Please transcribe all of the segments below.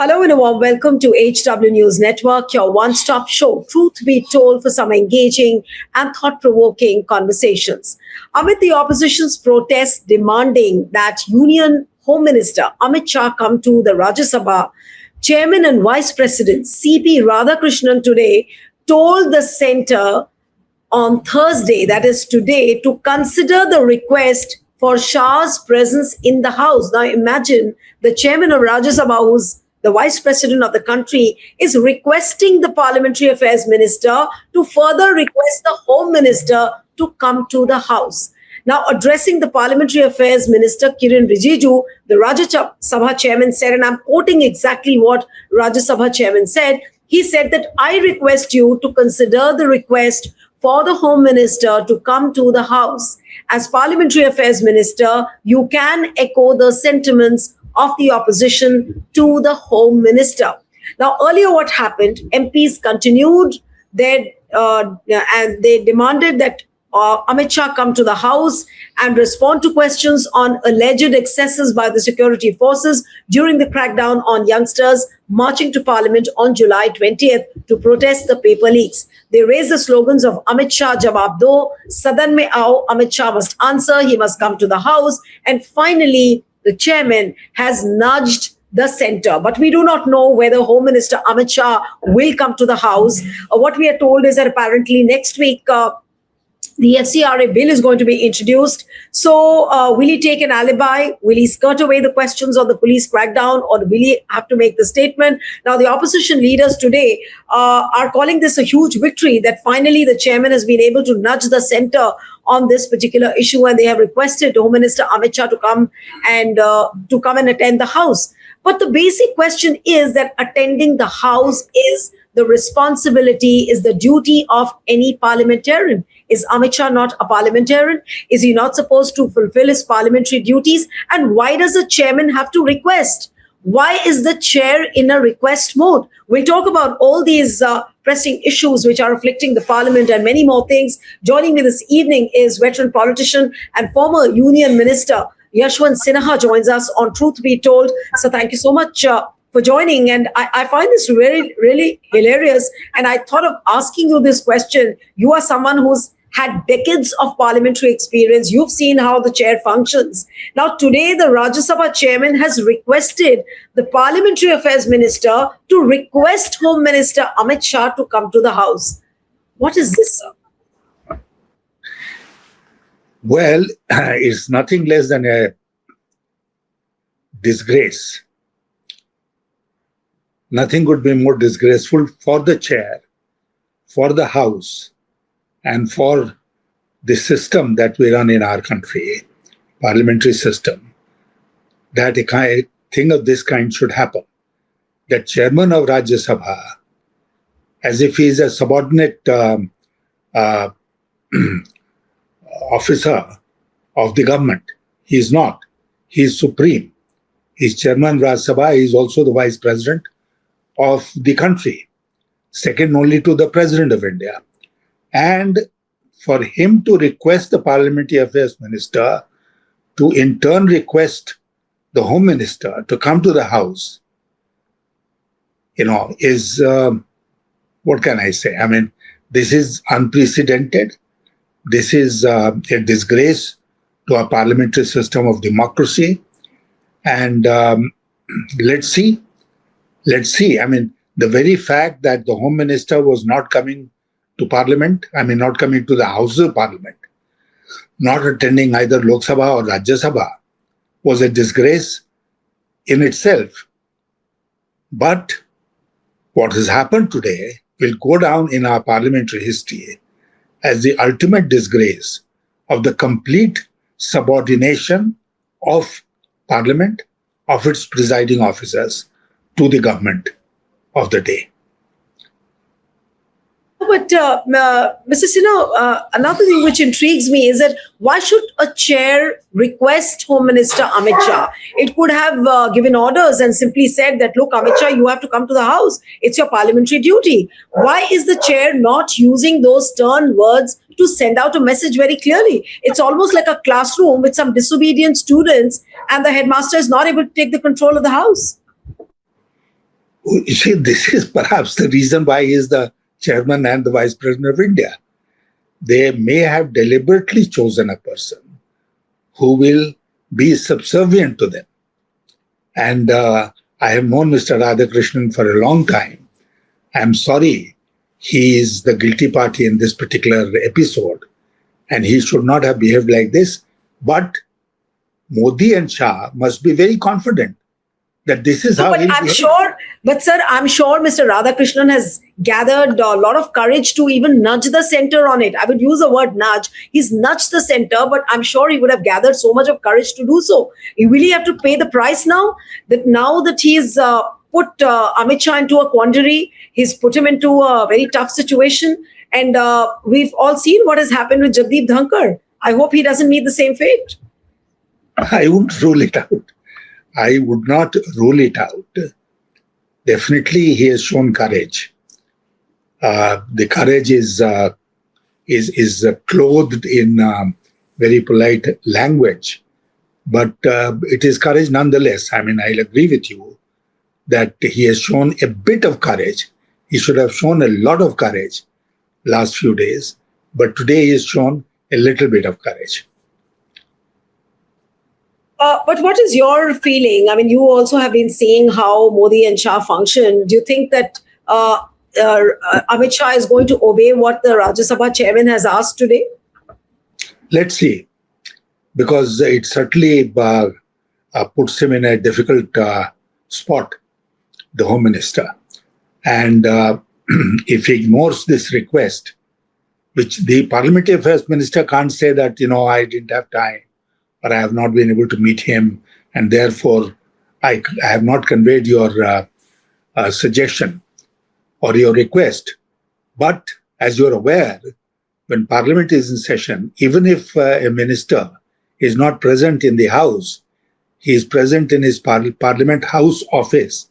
Hello and a warm welcome to HW News Network, your one-stop show, truth be told, for some engaging and thought-provoking conversations. Amid the opposition's protest demanding that Union Home Minister Amit Shah come to the Rajya Sabha, Chairman and Vice President C.P. Radhakrishnan today told the centre on Thursday, that is today, to consider the request for Shah's presence in the House. Now imagine the Chairman of Rajya Sabha, who's the Vice President of the country, is requesting the Parliamentary Affairs Minister to further request the Home Minister to come to the House. Now, addressing the Parliamentary Affairs Minister, Kiren Rijiju, the Rajya Sabha Chairman said, and I'm quoting exactly what Rajya Sabha Chairman said, he said that I request you to consider the request for the Home Minister to come to the House. As Parliamentary Affairs Minister, you can echo the sentiments of the opposition to the Home Minister. Now, earlier what happened, MPs continued their, and they demanded that Amit Shah come to the House and respond to questions on alleged excesses by the security forces during the crackdown on youngsters marching to Parliament on July 20th to protest the paper leaks. They raised the slogans of Amit Shah Jawab Do, Sadan Mein Aao, Amit Shah must answer, he must come to the House, and finally, the chairman has nudged the centre. But we do not know whether Home Minister Amit Shah will come to the House. What we are told is that apparently next week, the FCRA bill is going to be introduced. So will he take an alibi? Will he skirt away the questions on the police crackdown, or will he have to make the statement? Now, the opposition leaders today are calling this a huge victory, that finally the chairman has been able to nudge the centre on this particular issue, and they have requested Home Minister Amit Shah to come and attend the House. But the basic question is that attending the House is the responsibility, is the duty of any parliamentarian. Is Amit Shah not a parliamentarian? Is he not supposed to fulfill his parliamentary duties? And why does the chairman have to request? Why is the chair in a request mode? We'll talk about all these pressing issues which are afflicting the parliament and many more things. Joining me this evening is veteran politician and former union minister Yashwant Sinha joins us on Truth Be Told. So thank you so much for joining. And I find this really, really hilarious. And I thought of asking you this question. You are someone who's had decades of parliamentary experience. You've seen how the chair functions. Now, today, the Rajya Sabha chairman has requested the Parliamentary Affairs Minister to request Home Minister Amit Shah to come to the House. What is this, sir? Well, it's nothing less than a disgrace. Nothing could be more disgraceful for the chair, for the House, and for the system that we run in our country, parliamentary system, that a thing of this kind should happen. The chairman of Rajya Sabha, as if he is a subordinate officer of the government. He is not. He is supreme. He is chairman of Rajya Sabha. He is also the vice president of the country, second only to the president of India. And for him to request the Parliamentary Affairs Minister to in turn request the Home Minister to come to the House, is, what can I say? I mean, this is unprecedented. This is a disgrace to our parliamentary system of democracy. And let's see. I mean, the very fact that the Home Minister was not coming to Parliament, not coming to the House of Parliament, not attending either Lok Sabha or Rajya Sabha, was a disgrace in itself. But what has happened today will go down in our parliamentary history as the ultimate disgrace of the complete subordination of Parliament, of its presiding officers, to the government of the day. But Mr. Sinha, another thing which intrigues me is that why should a chair request Home Minister Amit Shah? It could have given orders and simply said that, look, Amit Shah, you have to come to the House. It's your parliamentary duty. Why is the chair not using those stern words to send out a message very clearly? It's almost like a classroom with some disobedient students and the headmaster is not able to take the control of the House. You see, this is perhaps the reason why he is the chairman and the vice president of India. They may have deliberately chosen a person who will be subservient to them. And I have known Mr. Radhakrishnan for a long time. I'm sorry, he is the guilty party in this particular episode, and he should not have behaved like this. But Modi and Shah must be very confident that this is how But he'll I'm behave. sure, but sir, I'm sure Mr. Radhakrishnan has gathered a lot of courage to even nudge the center on it. I would use the word nudge. He's nudged the center, but I'm sure he would have gathered so much of courage to do so. You really have to pay the price now that he's put Amit Shah into a quandary. He's put him into a very tough situation. And we've all seen what has happened with Jagdeep Dhankar. I hope he doesn't meet the same fate. I wouldn't rule it out. I would not rule it out. Definitely, he has shown courage. The courage is clothed in very polite language, but it is courage nonetheless. I mean, I'll agree with you that he has shown a bit of courage. He should have shown a lot of courage last few days, but today he has shown a little bit of courage. But what is your feeling? I mean, you also have been seeing how Modi and Shah function. Do you think that Amit Shah is going to obey what the Rajya Sabha chairman has asked today? Let's see, because it certainly puts him in a difficult spot, the Home Minister. And if he ignores this request, which the Parliamentary Affairs Minister can't say that, I didn't have time, or I have not been able to meet him, and therefore I have not conveyed your suggestion or your request. But as you're aware, when Parliament is in session, even if a minister is not present in the House, he is present in his Parliament House office.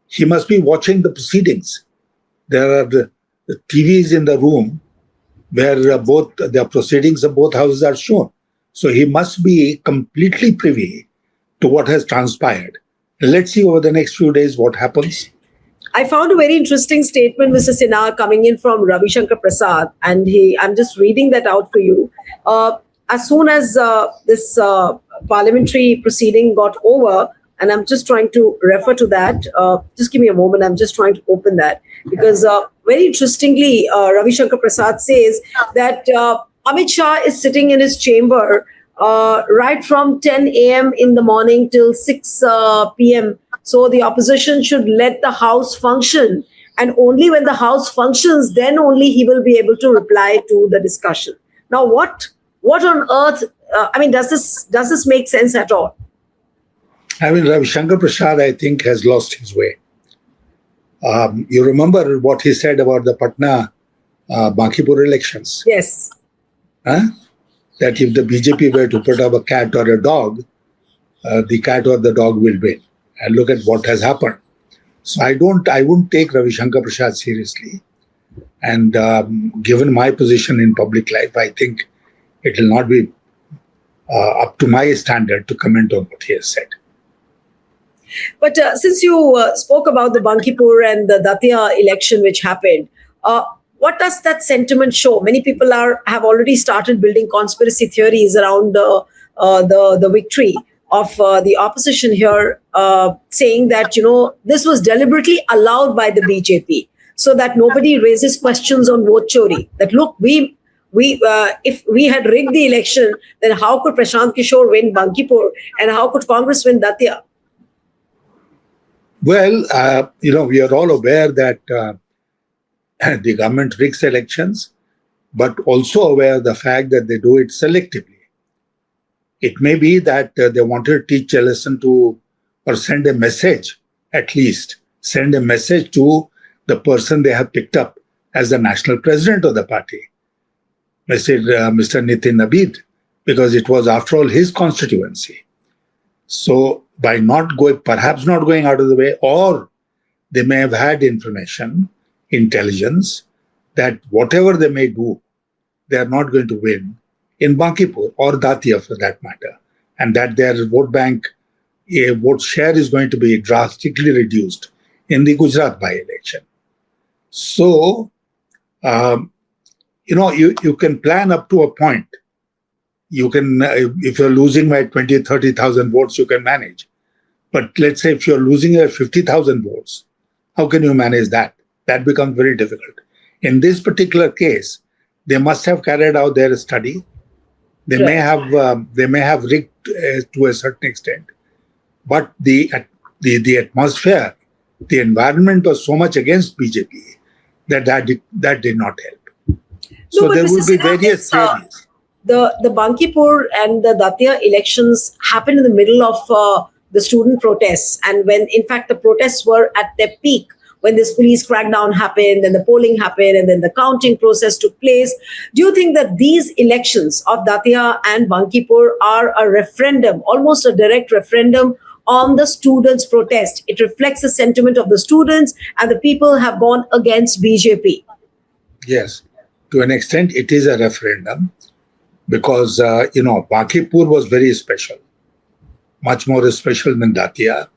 He must be watching the proceedings. There are the TVs in the room where both the proceedings of both houses are shown. So he must be completely privy to what has transpired. Let's see over the next few days what happens. I found a very interesting statement, Mr. Sinha, coming in from Ravi Shankar Prasad, and I'm just reading that out for you. As soon as this parliamentary proceeding got over, and I'm just trying to refer to that. Just give me a moment. I'm just trying to open that because very interestingly, Ravi Shankar Prasad says that Amit Shah is sitting in his chamber right from 10 a.m. in the morning till 6 p.m. So the opposition should let the House function. And only when the House functions, then only he will be able to reply to the discussion. Now, what on earth, does this make sense at all? Ravi Shankar Prasad, I think, has lost his way. You remember what he said about the Patna Bankipur elections? Yes. That if the BJP were to put up a cat or a dog, the cat or the dog will win. And look at what has happened. So I wouldn't take Ravi Shankar Prasad seriously. And given my position in public life, I think it will not be up to my standard to comment on what he has said. But since you spoke about the Bankipur and the Datia election which happened, what does that sentiment show? Many people have already started building conspiracy theories around the victory of the opposition here, saying that this was deliberately allowed by the BJP so that nobody raises questions on vote chori. That look, if we had rigged the election, then how could Prashant Kishore win Bankipur and how could Congress win Datia? Well, we are all aware that the government rigs elections, but also aware of the fact that they do it selectively. It may be that they wanted to teach a lesson or send a message, at least, send a message to the person they have picked up as the national president of the party, Mr. Nitin Nabin, because it was, after all, his constituency. So by perhaps not going out of the way, or they may have had information, intelligence, that whatever they may do, they are not going to win in Bankipur or Datia for that matter, and that their vote bank, vote share is going to be drastically reduced in the Gujarat by-election. So, you can plan up to a point. You can, if you're losing by 20, 30,000 votes, you can manage. But let's say if you're losing at 50,000 votes, how can you manage that? That becomes very difficult. In this particular case, they must have carried out their study. They may have rigged to a certain extent, but the atmosphere, the environment was so much against BJP that did not help. So but there Mr. will be Sinha, various theories. The Bankipur and the Datia elections happened in the middle of the student protests, and when in fact the protests were at their peak, when this police crackdown happened and the polling happened and then the counting process took place. Do you think that these elections of Datia and Bankipur are a referendum, almost a direct referendum on the students' protest? It reflects the sentiment of the students, and the people have gone against BJP. Yes, to an extent it is a referendum because, Bankipur was very special, much more special than Datia.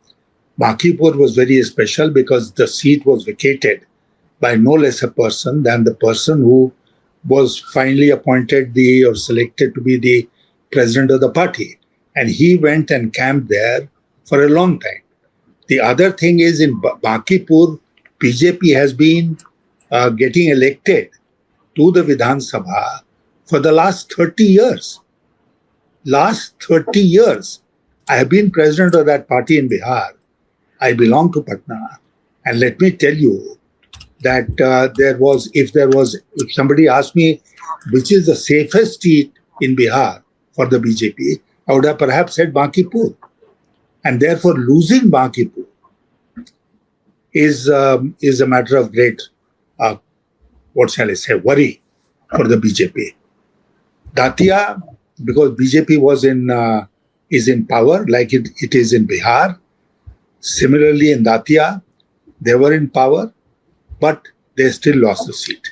Bankipur was very special because the seat was vacated by no less a person than the person who was finally appointed or selected to be the president of the party. And he went and camped there for a long time. The other thing is in Bankipur, BJP has been getting elected to the Vidhan Sabha for the last 30 years. Last 30 years. I have been president of that party in Bihar. I belong to Patna, and let me tell you that if somebody asked me which is the safest seat in Bihar for the BJP, I would have perhaps said Bankipur, and therefore losing Bankipur is a matter of great, worry for the BJP. Datia, because BJP is in power like it is in Bihar. Similarly, in Datia, they were in power, but they still lost the seat.